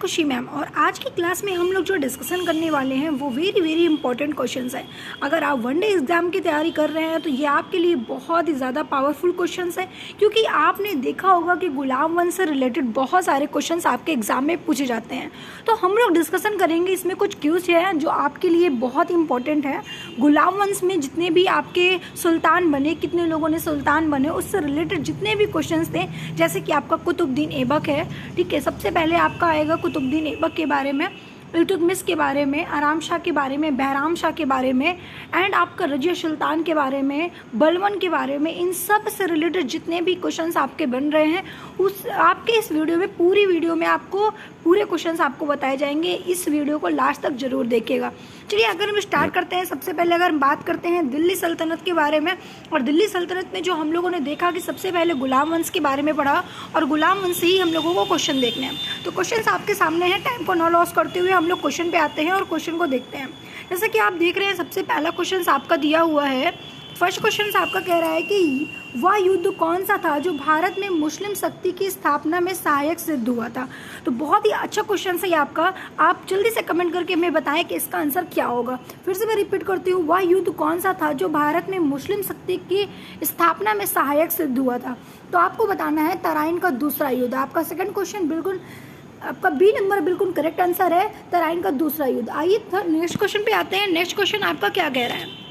खुशी मैम। और आज की क्लास में हम लोग जो डिस्कशन करने वाले हैं वो वेरी इंपॉर्टेंट क्वेश्चंस हैं। अगर आप वनडे एग्जाम की तैयारी कर रहे हैं तो ये आपके लिए बहुत ही ज़्यादा पावरफुल क्वेश्चंस हैं, क्योंकि आपने देखा होगा कि गुलाम वंश से रिलेटेड बहुत सारे क्वेश्चंस आपके एग्जाम में पूछे जाते हैं। तो हम लोग डिस्कशन करेंगे, इसमें कुछ क्यूज हैं जो आपके लिए बहुत इंपॉर्टेंट है। गुलाम वंश में जितने भी आपके सुल्तान बने, कितने लोगों ने सुल्तान बने, उससे रिलेटेड जितने भी क्वेश्चंस थे, जैसे कि आपका कुतुबुद्दीन ऐबक है, ठीक है। सबसे पहले आपका आएगा कुतुबुद्दीन ऐबक के बारे में, इल्तुतमिश के बारे में, आराम शाह के बारे में, बहराम शाह के बारे में, एंड आपका रजिया सुल्तान के बारे में, बलवन के बारे में। इन सब से रिलेटेड जितने भी क्वेश्चंस आपके बन रहे हैं उस आपके इस वीडियो में, पूरी वीडियो में आपको पूरे क्वेश्चंस आपको बताए जाएंगे। इस वीडियो को लास्ट तक जरूर देखिएगा। चलिए अगर हम स्टार्ट करते हैं, सबसे पहले अगर हम बात करते हैं दिल्ली सल्तनत के बारे में, और दिल्ली सल्तनत में जो हम लोगों ने देखा कि सबसे पहले गुलाम वंश के बारे में पढ़ा, और गुलाम वंश से ही हम लोगों को क्वेश्चन देखने हैं। तो क्वेश्चन आपके सामने है, टाइम को न लॉस करते हुए हम लोग क्वेश्चन पे आते हैं और क्वेश्चन को देखते हैं। जैसे कि आप देख रहे हैं, सबसे पहला क्वेश्चन आपका दिया हुआ है। फर्स्ट क्वेश्चन आपका कह रहा है कि वह युद्ध कौन सा था जो भारत में मुस्लिम शक्ति की स्थापना में सहायक सिद्ध हुआ था। तो बहुत ही अच्छा क्वेश्चन है आपका। आप जल्दी से कमेंट करके हमें बताएं कि इसका आंसर क्या होगा। फिर से मैं रिपीट करती हूँ, वह युद्ध कौन सा था जो भारत में मुस्लिम शक्ति की स्थापना में सहायक सिद्ध हुआ था। तो आपको बताना है तराइन का दूसरा युद्ध। आपका सेकंड क्वेश्चन बिल्कुल, आपका बी नंबर बिल्कुल करेक्ट आंसर है, तराइन का दूसरा युद्ध। आइए नेक्स्ट क्वेश्चन पे आते हैं। नेक्स्ट क्वेश्चन आपका क्या कह रहा है।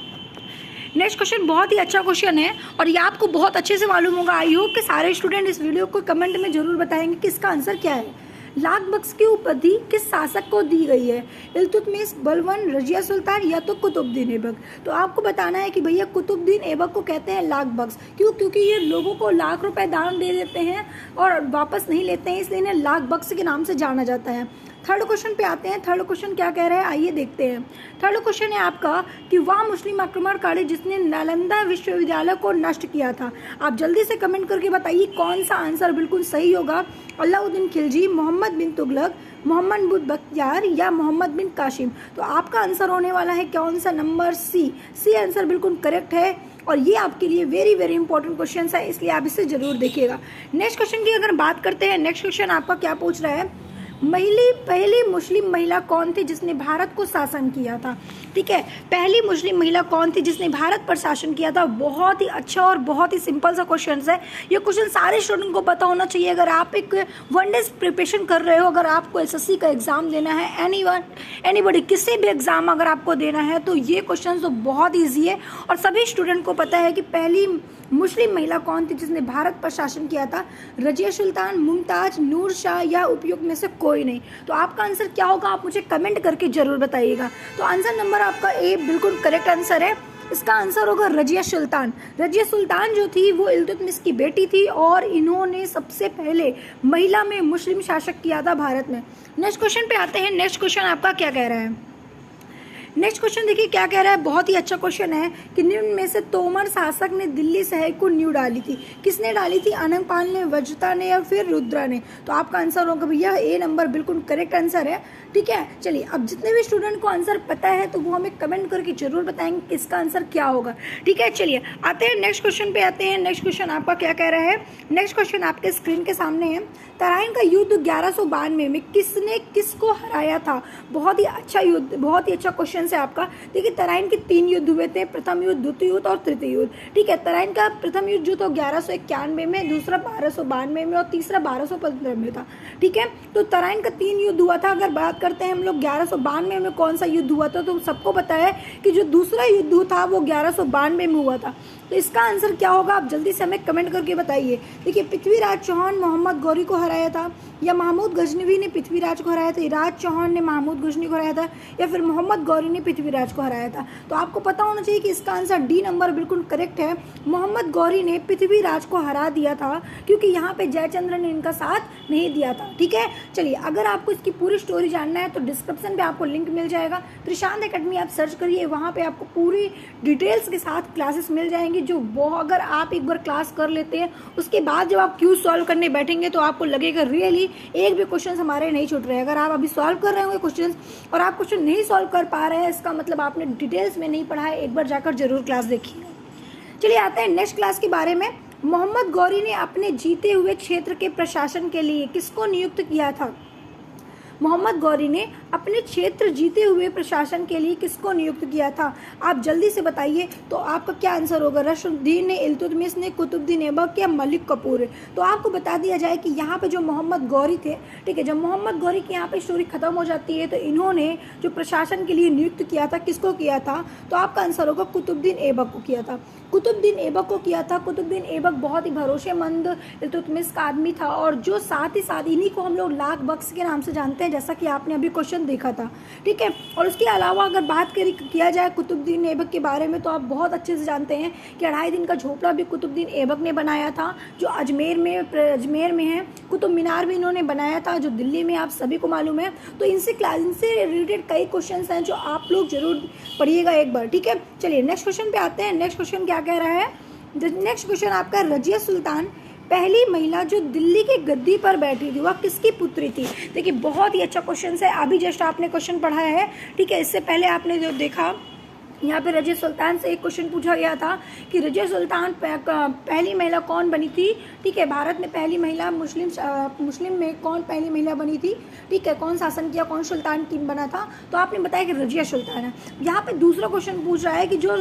नेक्स्ट क्वेश्चन बहुत ही अच्छा क्वेश्चन है और ये आपको बहुत अच्छे से मालूम होगा। आई होप कि सारे स्टूडेंट इस वीडियो को कमेंट में जरूर बताएंगे कि इसका आंसर क्या है। लाख बख्श की उपाधि किस शासक को दी गई है, इल्तुतमिश, बलवन, रजिया सुल्तान या तो कुतुबुद्दीन ऐबक। तो आपको बताना है कि भैया कुतुबुद्दीन ऐबक को कहते हैं लाख बख्श। क्यों? क्योंकि ये लोगों को लाख रुपए दान दे देते हैं और वापस नहीं लेते हैं, इसलिए इन्हें लाख बख्श के नाम से जाना जाता है। थर्ड क्वेश्चन पे आते हैं। थर्ड क्वेश्चन क्या कह रहा है, आइए देखते हैं। थर्ड क्वेश्चन है आपका कि वह मुस्लिम आक्रमणकारी जिसने नालंदा विश्वविद्यालय को नष्ट किया था। आप जल्दी से कमेंट करके बताइए कौन सा आंसर बिल्कुल सही होगा। अलाउद्दीन खिलजी, मोहम्मद बिन तुगलक, मोहम्मद बिन बख्तियार या मोहम्मद बिन कासिम। तो आपका आंसर होने वाला है कौन सा, नंबर सी आंसर बिल्कुल करेक्ट है। और ये आपके लिए वेरी इंपॉर्टेंट क्वेश्चन है, इसलिए आप इसे जरूर देखिएगा। नेक्स्ट क्वेश्चन की अगर बात करते हैं, नेक्स्ट क्वेश्चन आपका क्या पूछ रहा है, पहली मुस्लिम महिला कौन थी जिसने भारत को शासन किया था। ठीक है, पहली मुस्लिम महिला कौन थी जिसने भारत पर शासन किया था। बहुत ही अच्छा और बहुत ही सिंपल सा क्वेश्चन है। ये क्वेश्चन सारे स्टूडेंट को पता होना चाहिए। अगर आप एक वनडे प्रिपरेशन कर रहे हो, अगर आपको एसएससी का एग्जाम देना है, एनीबॉडी किसी भी एग्जाम अगर आपको देना है, तो ये क्वेश्चन तो बहुत ईजी है और सभी स्टूडेंट को पता है कि पहली मुस्लिम महिला कौन थी जिसने भारत पर शासन किया था। रजिया सुल्तान, मुमताज, नूर शाह या उपयुक्त में से कोई नहीं। तो आपका आंसर क्या होगा, आप मुझे कमेंट करके जरूर बताइएगा। तो आंसर नंबर आपका ए बिल्कुल करेक्ट आंसर है। इसका आंसर होगा रजिया सुल्तान। रजिया सुल्तान जो थी वो इल्तुतमिश की बेटी थी और इन्होंने सबसे पहले महिला में मुस्लिम शासक किया था भारत में। नेक्स्ट क्वेश्चन पे आते हैं। नेक्स्ट क्वेश्चन आपका क्या कह रहा है। नेक्स्ट क्वेश्चन देखिए क्या कह रहा है, बहुत ही अच्छा क्वेश्चन है कि निम्न में से तोमर शासक ने दिल्ली शहर को नींव डाली थी। किसने डाली थी, अनंगपाल ने, वज्रता ने या फिर रुद्रा ने। तो आपका आंसर होगा भैया ए नंबर बिल्कुल करेक्ट आंसर है। ठीक है, चलिए अब जितने भी स्टूडेंट को आंसर पता है तो वो हमें कमेंट करके जरूर बताएंगे कि इसका आंसर क्या होगा। ठीक है, चलिए आते हैं नेक्स्ट क्वेश्चन पे आते हैं। नेक्स्ट क्वेश्चन आपका क्या कह रहा है। नेक्स्ट क्वेश्चन आपके स्क्रीन के सामने है। तराइन का युद्ध 1192 में किसने किसको हराया था। बहुत ही अच्छा युद्ध, बहुत ही अच्छा क्वेश्चन है आपका। देखिए तराइन के 3 युद्ध हुए थे, प्रथम युद्ध, द्वितीय युद्ध और तृतीय युद्ध। ठीक है, तराइन का प्रथम युद्ध जो था 1191 में, दूसरा 1292 में और तीसरा 1215 में था। ठीक है, तो तराइन का 3 युद्ध हुआ था। अगर बात करते हैं हम लोग 1192 में कौन सा युद्ध हुआ था, तो सबको पता है कि जो दूसरा युद्ध था वो 1192 में हुआ था। तो इसका आंसर क्या होगा, आप जल्दी से हमें कमेंट करके बताइए। देखिए पृथ्वीराज चौहान मोहम्मद गौरी को हराया था, या महमूद गजनवी ने पृथ्वीराज को हराया था, राज चौहान ने महमूद गजनवी को हराया था, या फिर मोहम्मद गौरी ने पृथ्वीराज को हराया था। तो आपको पता होना चाहिए कि इसका आंसर डी नंबर बिल्कुल करेक्ट है। मोहम्मद गौरी ने पृथ्वीराज को हरा दिया था, क्योंकि यहाँ पे जयचंद्र ने इनका साथ नहीं दिया था। ठीक है, चलिए अगर आपको इसकी पूरी स्टोरी जानना है तो डिस्क्रिप्शन पे आपको लिंक मिल जाएगा, प्रशांत एकेडमी आप सर्च करिए, वहाँ पे आपको पूरी डिटेल्स के साथ क्लासेस मिल जाएंगी। जो वो अगर आप एक बार क्लास कर लेते हैं, उसके बाद जब आप क्यूज सॉल्व करने बैठेंगे तो आपको लगेगा रियली एक भी क्वेश्चन हमारे नहीं छूट रहे हैं। अगर आप अभी सॉल्व कर रहे होंगे क्वेश्चन और आप क्वेश्चन नहीं सॉल्व कर पा रहे हैं, इसका मतलब आपने डिटेल्स में नहीं पढ़ा है। एक बार जाकर जरूर क्लास देखिए। चलिए आते हैं नेक्स्ट क्लास के बारे में। मोहम्मद गौरी ने अपने जीते हुए क्षेत्र के प्रशासन के लिए किसको नियुक्त किया था। मोहम्मद गौरी ने अपने क्षेत्र जीते हुए प्रशासन के लिए किसको नियुक्त किया था? आप जल्दी से बताइए। तो आपका क्या आंसर होगा? रशदुद्दीन ने, इल्तुतमिश ने, कुतुबुद्दीन ऐबक या मलिक कफूर? तो आपको बता दिया जाए कि यहाँ पे जो मोहम्मद गौरी थे, ठीक है, जब मोहम्मद गौरी की यहाँ पे स्टोरी खत्म हो जाती है तो इन्होंने जो प्रशासन के लिए नियुक्त किया था, किसको किया था? तो आपका आंसर होगा कुतुबुद्दीन ऐबक को किया था। कुतुबुद्दीन ऐबक को किया था। कुतुबुद्दीन ऐबक बहुत ही भरोसेमंद इल्तुतमिश का आदमी था, और जो साथ ही साथ इन्हीं को हम लोग लाख बख्श के नाम से जानते हैं, जैसा कि आपने अभी क्वेश्चन देखा था, ठीक है। और उसके अलावा अगर बात किया जाए कुतुबुद्दीन ऐबक के बारे में, तो आप बहुत अच्छे से जानते हैं कि 2.5 दिन का झोपड़ा भी कुतुबुद्दीन ऐबक ने बनाया था, जो अजमेर में है। कुतुब मीनार भी इन्होंने बनाया था, जो दिल्ली में आप सभी को मालूम है। तो इनसे रिलेटेड कई क्वेश्चन हैं जो आप लोग जरूर पढ़िएगा एक बार, ठीक है। चलिए नेक्स्ट क्वेश्चन पे आते हैं। नेक्स्ट क्वेश्चन क्या कह रहा है? नेक्स्ट क्वेश्चन आपका, रजिया सुल्तान पहली महिला जो दिल्ली की गद्दी पर बैठी थी, वह किसकी पुत्री थी? देखिए बहुत ही अच्छा क्वेश्चन है। अभी जस्ट आपने क्वेश्चन पढ़ा है, ठीक है। इससे पहले आपने जो देखा, यहाँ पे रजिया सुल्तान से एक क्वेश्चन पूछा गया था कि रजिया सुल्तान पहली महिला कौन बनी थी, ठीक है। भारत में पहली महिला मुस्लिम में कौन पहली महिला बनी थी, ठीक है। कौन शासन किया, कौन सुल्तान की बना था? तो आपने बताया कि रजिया सुल्तान है। यहाँ पे दूसरा क्वेश्चन पूछ रहा है कि जो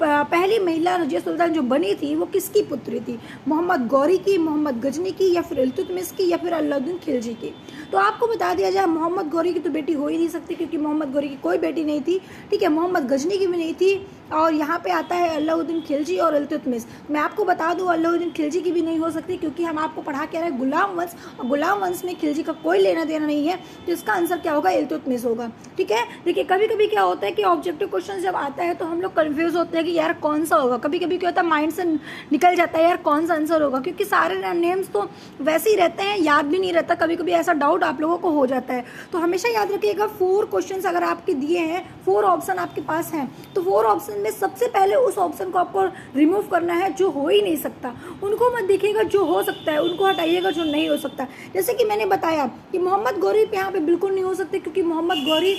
पहली महिला रजिया सुल्तान जो बनी थी वो किसकी पुत्री थी? मोहम्मद गौरी की, मोहम्मद गजनी की, या फिर इल्तुतमिश की, या फिर अलाउद्दीन खिलजी की? तो आपको बता दिया जाए, मोहम्मद गौरी की तो बेटी हो ही नहीं सकती, क्योंकि मोहम्मद गौरी की कोई बेटी नहीं थी, ठीक है। मोहम्मद गजनी की भी नहीं थी, और यहाँ पे आता है अलाउद्दीन खिलजी और इल्तुतमिश। मैं आपको बता दूँ, अलाउद्दीन खिलजी की भी नहीं हो सकती, क्योंकि हम आपको पढ़ा के रहे गुलाम वंश, और गुलाम वंश में खिलजी का कोई लेना देना नहीं है। तो इसका आंसर क्या होगा? इल्तुतमिश होगा, ठीक है। देखिए कभी कभी क्या होता है कि ऑब्जेक्टिव क्वेश्चन जब आता है तो हम लोग कन्फ्यूज होते हैं कि यार कौन सा होगा। कभी कभी क्या होता है, माइंड से निकल जाता है यार कौन सा आंसर होगा, क्योंकि सारे नेम्स तो वैसे ही रहते हैं, याद भी नहीं रहता। कभी कभी ऐसा डाउट आप लोगों को हो जाता है। तो हमेशा याद रखिएगा, 4 क्वेश्चन अगर आपके दिए हैं, 4 ऑप्शन आपके पास हैं, तो 4 ऑप्शन में सबसे पहले उस ऑप्शन को आपको रिमूव करना है जो हो ही नहीं सकता। उनको मत देखिएगा, जो हो सकता है उनको हटाइएगा, जो नहीं हो सकता। जैसे कि मैंने बताया कि मोहम्मद गौरी यहाँ पे बिल्कुल नहीं हो सकते, क्योंकि मोहम्मद गौरी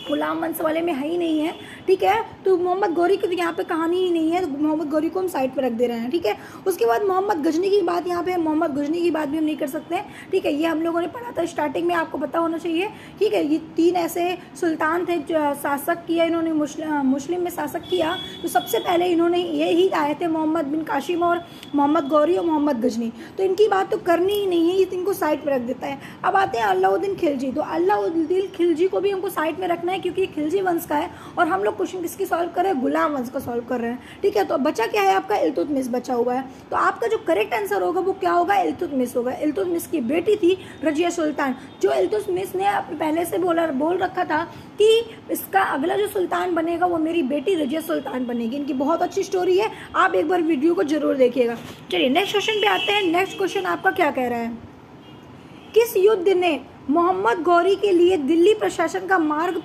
गुलाम वंश वाले में है ही नहीं है, ठीक है। तो मोहम्मद गौरी की तो यहाँ पे कहानी ही नहीं है, तो मोहम्मद गौरी को हम साइड पे रख दे रहे हैं, ठीक है। उसके बाद मोहम्मद गजनी की बात यहाँ पे है, मोहम्मद गजनी की बात भी हम नहीं कर सकते हैं, ठीक है। ये हम लोगों ने पढ़ा था स्टार्टिंग में, आपको पता होना चाहिए, ठीक है। ये 3 ऐसे सुल्तान थे जो शासक किया इन्होंने, मुस्लिम में शासक किया। तो सबसे पहले इन्होंने ये ही आए थे, मोहम्मद बिन कासिम और मोहम्मद गौरी और मोहम्मद गजनी। तो इनकी बात तो करनी ही नहीं है, ये इनको साइड पर रख देता है। अब आते हैं अलाउद्दीन खिलजी। तो अलाउद्दीन खिलजी को भी हमको साइड में रखना है, क्योंकि खिलजी वंश का है, और हम लोग क्वेश्चन किसकी सॉल्व कर रहे हैं? गुलाम वंश का सॉल्व कर रहे हैं, ठीक है। तो बचा क्या है आपका? इल्तुतमिश बचा हुआ है। तो आपका जो करेक्ट आंसर होगा वो क्या होगा? इल्तुतमिश होगा। इल्तुतमिश की बेटी थी रजिया सुल्तान, जो इल्तुतमिश ने पहले से बोल रखा था कि इसका अगला जो सुल्तान बनेगा वो मेरी बेटी रजिया सुल्तान बनेगी। इनकी बहुत अच्छी स्टोरी है, आप एक बार वीडियो को जरूर देखिएगा। चलिए नेक्स्ट क्वेश्चन पे आते हैं। नेक्स्ट क्वेश्चन आपका क्या कह रहा है? किस युद्ध ने मोहम्मद गौरी के लिए दिल्ली प्रशासन का मार्ग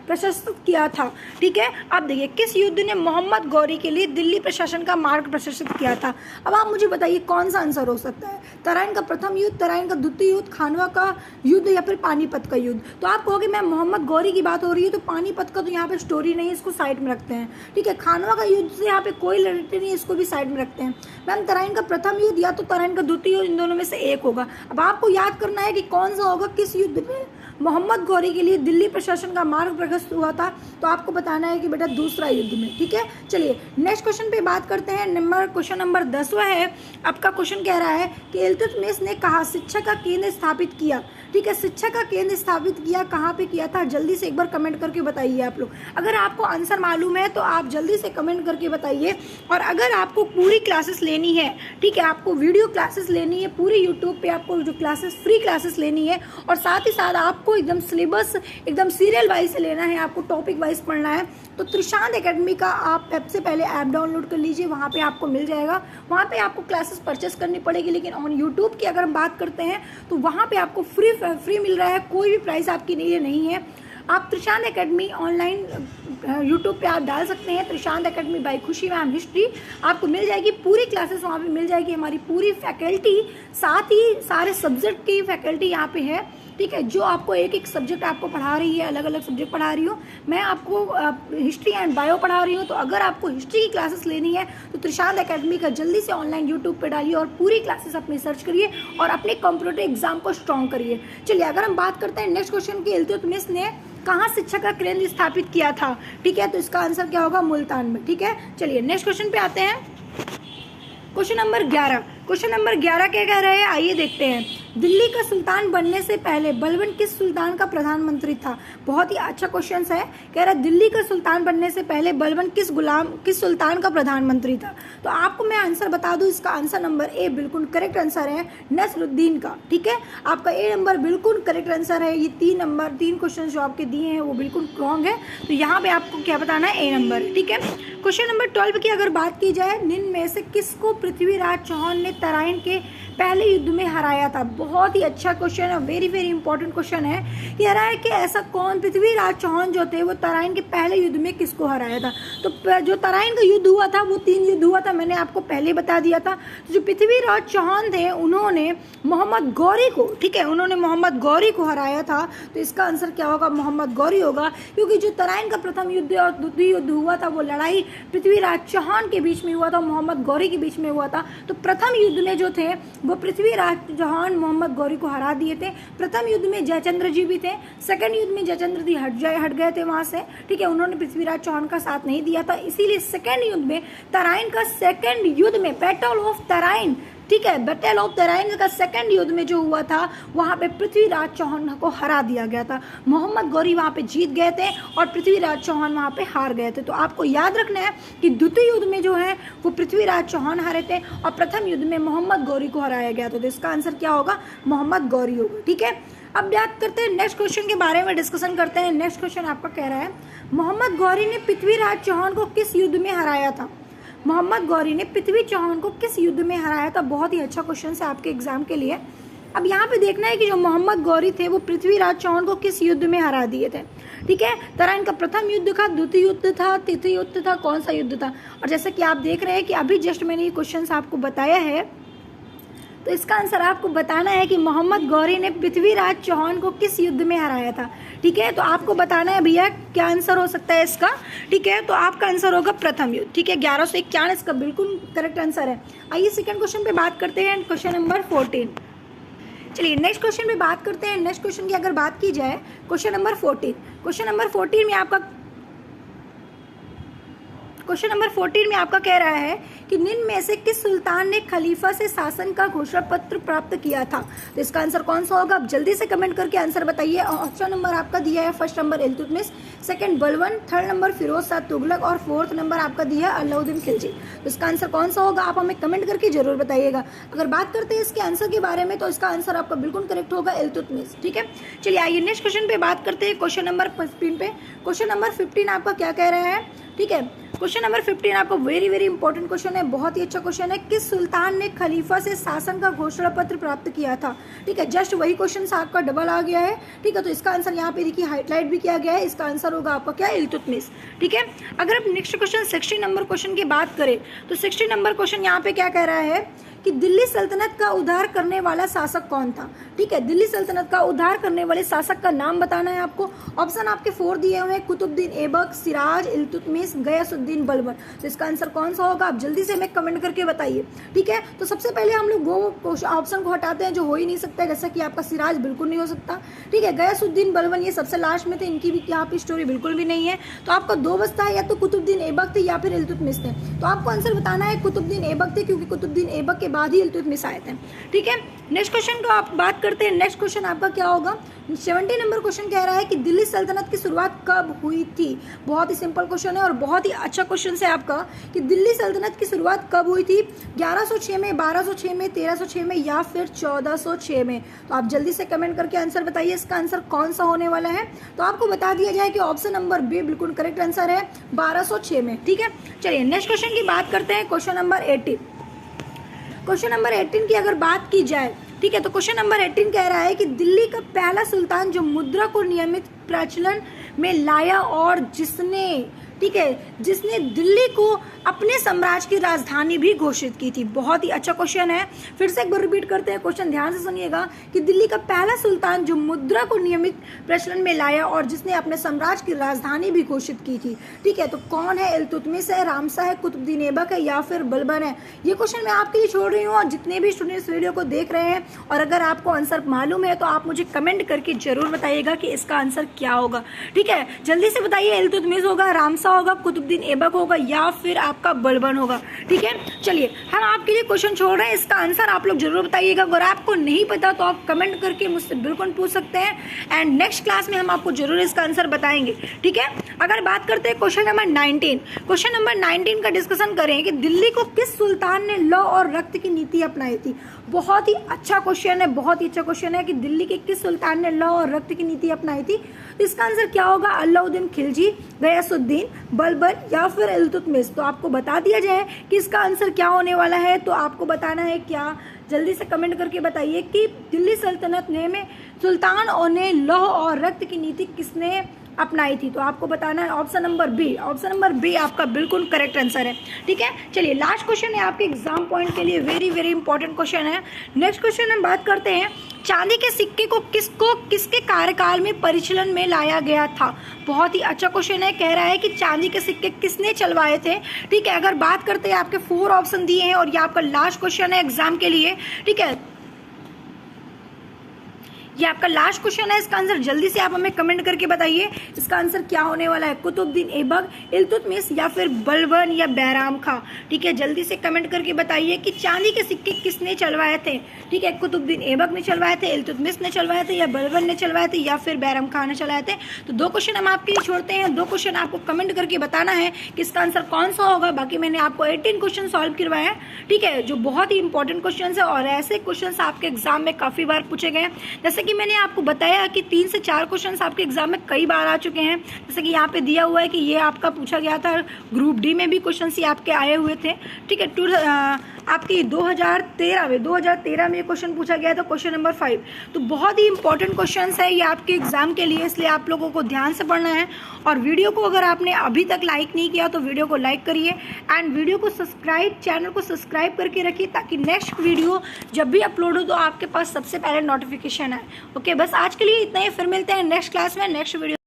प्रशस्त किया था? ठीक है, अब देखिए किस युद्ध ने मोहम्मद गौरी के लिए दिल्ली प्रशासन का मार्ग प्रशस्त किया था? अब आप मुझे बताइए कौन सा आंसर हो सकता है? तराइन का प्रथम युद्ध, तराइन का द्वितीय युद्ध, खानवा का युद्ध, या फिर पानीपत का युद्ध? तो आप कहोगे मैम मोहम्मद गौरी की बात हो रही है तो पानीपत का तो यहाँ पे स्टोरी नहीं है, इसको साइड में रखते हैं। ठीक है, खानवा का युद्ध से यहाँ पे कोई रिलेटेड नहीं है, इसको भी साइड में रखते हैं। मैम तराइन का प्रथम युद्ध या तो तराइन का द्वितीय युद्ध, इन दोनों में से एक होगा। अब आपको याद करना है कि कौन सा होगा, किस युद्ध में मोहम्मद गौरी के लिए दिल्ली प्रशासन का मार्ग प्रशस्त हुआ था। तो आपको बताना है कि बेटा दूसरा युद्ध में। ठीक है, चलिए नेक्स्ट क्वेश्चन पे बात करते हैं। क्वेश्चन नंबर 10वां है। आपका क्वेश्चन कह रहा है कि इल्तुतमिश ने कहा शिक्षा का केंद्र स्थापित किया। ठीक है, शिक्षा का केंद्र स्थापित किया, कहाँ पे किया था? जल्दी से एक बार कमेंट करके बताइए आप लोग। अगर आपको आंसर मालूम है तो आप जल्दी से कमेंट करके बताइए। और अगर आपको पूरी क्लासेस लेनी है, ठीक है, आपको वीडियो क्लासेस लेनी है पूरी यूट्यूब पे, आपको जो क्लासेस फ्री क्लासेस लेनी है, और साथ ही साथ आपको एकदम सिलेबस एकदम सीरियल वाइज से लेना है, आपको टॉपिक वाइज पढ़ना है, तो त्रिशांत एकेडमी का आप सबसे पहले ऐप डाउनलोड कर लीजिए, वहाँ पे आपको मिल जाएगा। वहाँ पे आपको क्लासेस परचेस करनी पड़ेगी, लेकिन ऑन यूट्यूब की अगर हम बात करते हैं तो वहाँ पे आपको फ्री मिल रहा है, कोई भी प्राइस आपकी लिए नहीं है। आप त्रिशांत एकेडमी ऑनलाइन यूट्यूब पे आप डाल सकते हैं, त्रिशांत एकेडमी बाय खुशी मैम हिस्ट्री, आपको मिल जाएगी पूरी क्लासेस, वहाँ पे मिल जाएगी हमारी पूरी फैकल्टी, साथ ही सारे सब्जेक्ट की फैकल्टी यहाँ पे है। ठीक है, जो आपको एक एक सब्जेक्ट आपको पढ़ा रही है, अलग अलग सब्जेक्ट पढ़ा रही हूँ मैं आपको, हिस्ट्री एंड बायो पढ़ा रही हूँ। तो अगर आपको हिस्ट्री की क्लासेस लेनी है तो त्रिशांत एकेडमी का जल्दी से ऑनलाइन यूट्यूब पे डालिए और पूरी क्लासेस अपनी सर्च करिए और अपने कंप्यूटर एग्जाम को स्ट्रॉन्ग करिए। चलिए अगर हम बात करते हैं नेक्स्ट क्वेश्चन की, इल्तुतमिश ने कहाँ शिक्षा का केंद्र स्थापित किया था? ठीक है, तो इसका आंसर क्या होगा? मुल्तान में। ठीक है, चलिए नेक्स्ट क्वेश्चन पे आते हैं। क्वेश्चन नंबर 11, क्वेश्चन नंबर 11 क्या कह रहे हैं, आइए देखते हैं। दिल्ली का सुल्तान बनने से पहले बलबन किस सुल्तान का प्रधानमंत्री था? बहुत ही अच्छा क्वेश्चन है। कह रहा है दिल्ली का सुल्तान बनने से पहले बलबन किस सुल्तान का प्रधानमंत्री था? तो आपको मैं आंसर बता दूं, इसका आंसर नंबर ए बिल्कुल करेक्ट आंसर है, नसरुद्दीन का। ठीक है, आपका ए नंबर बिल्कुल करेक्ट आंसर है। ये 3 क्वेश्चन जो आपके दिए हैं वो बिल्कुल रॉन्ग है, तो यहाँ पे आपको क्या बताना है? ए नंबर। ठीक है, क्वेश्चन नंबर 12 की अगर बात की जाए, निम्न में से किसको पृथ्वीराज चौहान ने तराइन के पहले युद्ध में हराया था? बहुत ही अच्छा क्वेश्चन है, वेरी वेरी इंपॉर्टेंट क्वेश्चन है। कह रहा है कि ऐसा कौन, पृथ्वीराज चौहान जो थे वो तराइन के पहले युद्ध में किसको हराया था? तो जो तराइन का युद्ध हुआ था वो 3 युद्ध हुआ था, मैंने आपको पहले बता दिया था। तो जो पृथ्वीराज चौहान थे उन्होंने मोहम्मद गौरी को, ठीक है, उन्होंने मोहम्मद गौरी को हराया था। तो इसका आंसर क्या होगा? मोहम्मद गौरी होगा, क्योंकि जो तराइन का प्रथम युद्ध और द्वितीय युद्ध हुआ था वो लड़ाई पृथ्वीराज चौहान के बीच में हुआ था, मोहम्मद गौरी के बीच में हुआ था। तो प्रथम युद्ध में जो थे वो पृथ्वीराज चौहान मोहम्मद गौरी को हरा दिए थे। प्रथम युद्ध में जयचंद्र जी भी थे, सेकंड युद्ध में जयचंद्र जी हट गए थे वहां से। ठीक है, उन्होंने पृथ्वीराज चौहान का साथ नहीं दिया था, इसीलिए सेकंड युद्ध में, तराइन का सेकंड युद्ध में, बैटल ऑफ तराइन, ठीक है, बैटल ऑफ तराइन का सेकंड युद्ध में जो हुआ था वहां पे पृथ्वीराज चौहान को हरा दिया गया था। मोहम्मद गौरी वहां पे जीत गए थे और पृथ्वीराज चौहान वहां पे हार गए थे। तो आपको याद रखना है कि द्वितीय युद्ध में जो है वो पृथ्वीराज चौहान हारे थे और प्रथम युद्ध में मोहम्मद गौरी को हराया गया था। तो इसका आंसर क्या होगा? मोहम्मद गौरी होगा। ठीक है, अब बात करते हैं नेक्स्ट क्वेश्चन के बारे में, डिस्कशन करते हैं। नेक्स्ट क्वेश्चन आपका कह रहा है, मोहम्मद गौरी ने पृथ्वीराज चौहान को किस युद्ध में हराया था? मोहम्मद गौरी ने पृथ्वी चौहान को किस युद्ध में हराया था? बहुत ही अच्छा क्वेश्चन है आपके एग्जाम के लिए। अब यहाँ पे देखना है कि जो मोहम्मद गौरी थे वो पृथ्वीराज चौहान को किस युद्ध में हरा दिए थे। ठीक है, तराइन का प्रथम युद्ध था, द्वितीय युद्ध था, तृतीय युद्ध था, कौन सा युद्ध था? और जैसे कि आप देख रहे हैं कि अभी जस्ट मैंने ये क्वेश्चन आपको बताया है, तो इसका आंसर आपको बताना है कि मोहम्मद गौरी ने पृथ्वीराज चौहान को किस युद्ध में हराया था। ठीक है, तो आपको बताना है भैया क्या आंसर हो सकता है इसका। ठीक है, तो आपका आंसर होगा प्रथम युद्ध। ठीक है, 1151 इसका बिल्कुल करेक्ट आंसर है। आइए सेकंड क्वेश्चन पे बात करते हैं, क्वेश्चन नंबर 14। चलिए नेक्स्ट क्वेश्चन पे बात करते हैं। नेक्स्ट क्वेश्चन की अगर बात की जाए, क्वेश्चन नंबर 14, क्वेश्चन नंबर 14 में आपका कह रहा है कि निम्न में से किस सुल्तान ने खलीफा से शासन का घोषणा पत्र प्राप्त किया था? तो इसका आंसर कौन सा होगा? आप जल्दी से कमेंट करके आंसर बताइए। ऑप्शन नंबर आपका दिया है, first number Iltutmish, second Balban, third number Firoz Shah Tughlaq और फोर्थ नंबर आपका दिया है अलाउद्दीन खिलजी। तो इसका आंसर कौन सा होगा? आप हमें कमेंट करके जरूर बताइएगा। अगर बात करते हैं इसके आंसर के बारे में तो इसका आंसर आपका बिल्कुल करेक्ट होगा, इल्तुतमिश। ठीक है, चलिए आइए नेक्स्ट क्वेश्चन पे बात करते हैं, क्वेश्चन नंबर 15 पे। क्वेश्चन नंबर 15 आपका क्या कह रहा है? ठीक है, क्वेश्चन नंबर 15 आपका वेरी वेरी इंपॉर्टेंट क्वेश्चन है, बहुत ही अच्छा क्वेश्चन है। किस सुल्तान ने खलीफा से शासन का घोषणा पत्र प्राप्त किया था? ठीक है, जस्ट वही क्वेश्चन आपका डबल आ गया है। ठीक है, तो इसका आंसर यहाँ पे देखिए हाईलाइट भी किया गया है, इसका आंसर होगा आपका क्या? इल्तुतमिश। ठीक है, अगर आप नेक्स्ट क्वेश्चन 60 नंबर क्वेश्चन की बात करें तो 60 नंबर क्वेश्चन यहाँ पे क्या कह रहा है कि दिल्ली सल्तनत का उद्धार करने वाला शासक कौन था? ठीक है, दिल्ली सल्तनत का उद्धार करने वाले शासक का नाम बताना है आपको। ऑप्शन आपके 4 दिए हुए हैं, कुतुबुद्दीन ऐबक, सिराज, इल्तुतमिश, गयासुद्दीन बलबन। तो इसका आंसर कौन सा होगा? आप जल्दी से हमें कमेंट करके बताइए। ठीक है, तो सबसे पहले हम लोग वो ऑप्शन को हटाते हैं जो हो ही नहीं सकता, जैसा कि आपका सिराज बिल्कुल नहीं हो सकता। ठीक है, गयासुद्दीन बलबन ये सबसे लास्ट में थे, इनकी भी यहाँ पे स्टोरी बिल्कुल भी नहीं है। तो आपका 2 बचता है, या तो कुतुबुद्दीन ऐबक थे या फिर इल्तुतमिश थे। तो आपको आंसर बताना है कुतुबुद्दीन ऐबक थे, क्योंकि कुतुबुद्दीन ऐबक के बाद ही इल्तुतमिश आए थे। ठीक है, नेक्स्ट क्वेश्चन को आप बात करते हैं। नेक्स्ट क्वेश्चन आपका क्या होगा? 70 नंबर क्वेश्चन कह रहा है कि दिल्ली सल्तनत की शुरुआत कब हुई थी? बहुत ही सिंपल क्वेश्चन है और बहुत ही अच्छा क्वेश्चन है आपका कि दिल्ली सल्तनत की शुरुआत कब हुई थी? 1106 में, 1206 में, 1306 में या फिर 1406 में? तो आप जल्दी से कमेंट करके आंसर बताइए, इसका आंसर कौन सा होने वाला है। तो आपको बता दिया जाए कि ऑप्शन नंबर बी बिल्कुल करेक्ट आंसर है, 1206 में। ठीक है, चलिए नेक्स्ट क्वेश्चन की बात करते हैं, क्वेश्चन नंबर 18। क्वेश्चन नंबर 18 की अगर बात की जाए, ठीक है, तो क्वेश्चन नंबर 18 कह रहा है कि दिल्ली का पहला सुल्तान जो मुद्रा को नियमित प्रचलन में लाया और जिसने, ठीक है, जिसने दिल्ली को अपने साम्राज्य की राजधानी भी घोषित की थी। बहुत ही अच्छा क्वेश्चन है, फिर से एक बार रिपीट करते हैं, क्वेश्चन ध्यान से सुनिएगा कि दिल्ली का पहला सुल्तान जो मुद्रा को नियमित प्रचलन में लाया और जिसने अपने साम्राज्य की राजधानी भी घोषित की थी। ठीक है, तो कौन है? इल्तुतमिश है, रामसा है, कुतुबुद्दीन ऐबक है या फिर बलबन है? ये क्वेश्चन मैं आपके लिए छोड़ रही हूँ, और जितने भी स्टूडेंट इस वीडियो को देख रहे हैं और अगर आपको आंसर मालूम है तो आप मुझे कमेंट करके जरूर बताइएगा कि इसका आंसर क्या होगा। ठीक है, जल्दी से बताइए, इल्तुतमिश होगा, रामसा होगा, कुतुबुद्दीन ऐबक होगा या फिर आपका बलबन होगा। ठीक है, चलिए हम आपके लिए क्वेश्चन छोड़ रहे हैं, इसका आंसर आप लोग जरूर बताइएगा। अगर आपको नहीं पता तो आप कमेंट करके मुझसे बिल्कुल पूछ सकते हैं, एंड नेक्स्ट क्लास में हम आपको जरूर इसका आंसर बताएंगे। ठीक है, अगर बात करते हैं क्वेश्चन नंबर 19, क्वेश्चन नंबर 19 का डिस्कशन करें कि दिल्ली को किस सुल्तान ने लौ और रक्त की नीति अपनाई थी। बहुत ही अच्छा क्वेश्चन है, बहुत ही अच्छा क्वेश्चन है कि दिल्ली के किस सुल्तान ने लौ और रक्त की नीति अपनाई थी। तो इसका आंसर क्या होगा? अलाउद्दीन खिलजी, गयासुद्दीन, बलबन या फिर इल्तुतमिश। तो आपको बता दिया जाए कि इसका आंसर क्या होने वाला है, तो आपको बताना है क्या, जल्दी से कमेंट करके बताइए कि दिल्ली सल्तनत में सुल्तान ने लौह और रक्त की नीति किसने अपनाई थी। तो आपको बताना है option number B. Option number B आपका बिल्कुल करेक्ट आंसर है। ठीक है, चलिए लास्ट क्वेश्चन है आपके एग्जाम पॉइंट के लिए, वेरी वेरी इंपॉर्टेंट क्वेश्चन है। नेक्स्ट क्वेश्चन हम बात करते हैं, चांदी के सिक्के को किसके कार्यकाल में परिचलन में लाया गया था। बहुत ही अच्छा क्वेश्चन है, कह रहा है कि चांदी के सिक्के किसने चलवाए थे। ठीक है, अगर बात करते हैं, आपके 4 ऑप्शन दिए हैं और ये आपका लास्ट क्वेश्चन है एग्जाम के लिए। ठीक है, ये आपका लास्ट क्वेश्चन है, इसका आंसर जल्दी से आप हमें कमेंट करके बताइए, इसका आंसर क्या होने वाला है? कुतुबुद्दीन ऐबक, इल्तुतमिश या फिर बलबन या बैराम खां। ठीक है, जल्दी से कमेंट करके बताइए कि चांदी के सिक्के किसने चलवाए थे। ठीक है, कुतुबुद्दीन ऐबक ने चलवाए थे, इल्तुतमिश ने चलवाए थे या बलबन ने चलवाए थे या फिर बैराम खां ने चलाए थे। तो 2 क्वेश्चन हम आपके लिए छोड़ते हैं, 2 क्वेश्चन आपको कमेंट करके बताना है कि इसका आंसर कौन सा होगा। बाकी मैंने आपको 18 क्वेश्चन सॉल्व करवाया है। ठीक है, जो बहुत ही इंपॉर्टेंट क्वेश्चन है और ऐसे क्वेश्चन आपके एग्जाम में काफी बार पूछे गए, जैसे कि मैंने आपको बताया कि 3 से 4 क्वेश्चंस आपके एग्जाम में कई बार आ चुके हैं। जैसे कि यहाँ पे दिया हुआ है कि ये आपका पूछा गया था, ग्रुप डी में भी क्वेश्चंस ये आपके आए हुए थे। ठीक है, आपकी 2013 में ये क्वेश्चन पूछा गया था, क्वेश्चन नंबर 5। तो बहुत ही इंपॉर्टेंट क्वेश्चंस है ये आपके एग्जाम के लिए, इसलिए आप लोगों को ध्यान से पढ़ना है। और वीडियो को अगर आपने अभी तक लाइक नहीं किया तो वीडियो को लाइक करिए, एंड वीडियो को चैनल को सब्सक्राइब करके रखिए, ताकि नेक्स्ट वीडियो जब भी अपलोड हो तो आपके पास सबसे पहले नोटिफिकेशन आए। ओके, बस आज के लिए इतना ही, फिर मिलते हैं नेक्स्ट क्लास में नेक्स्ट वीडियो।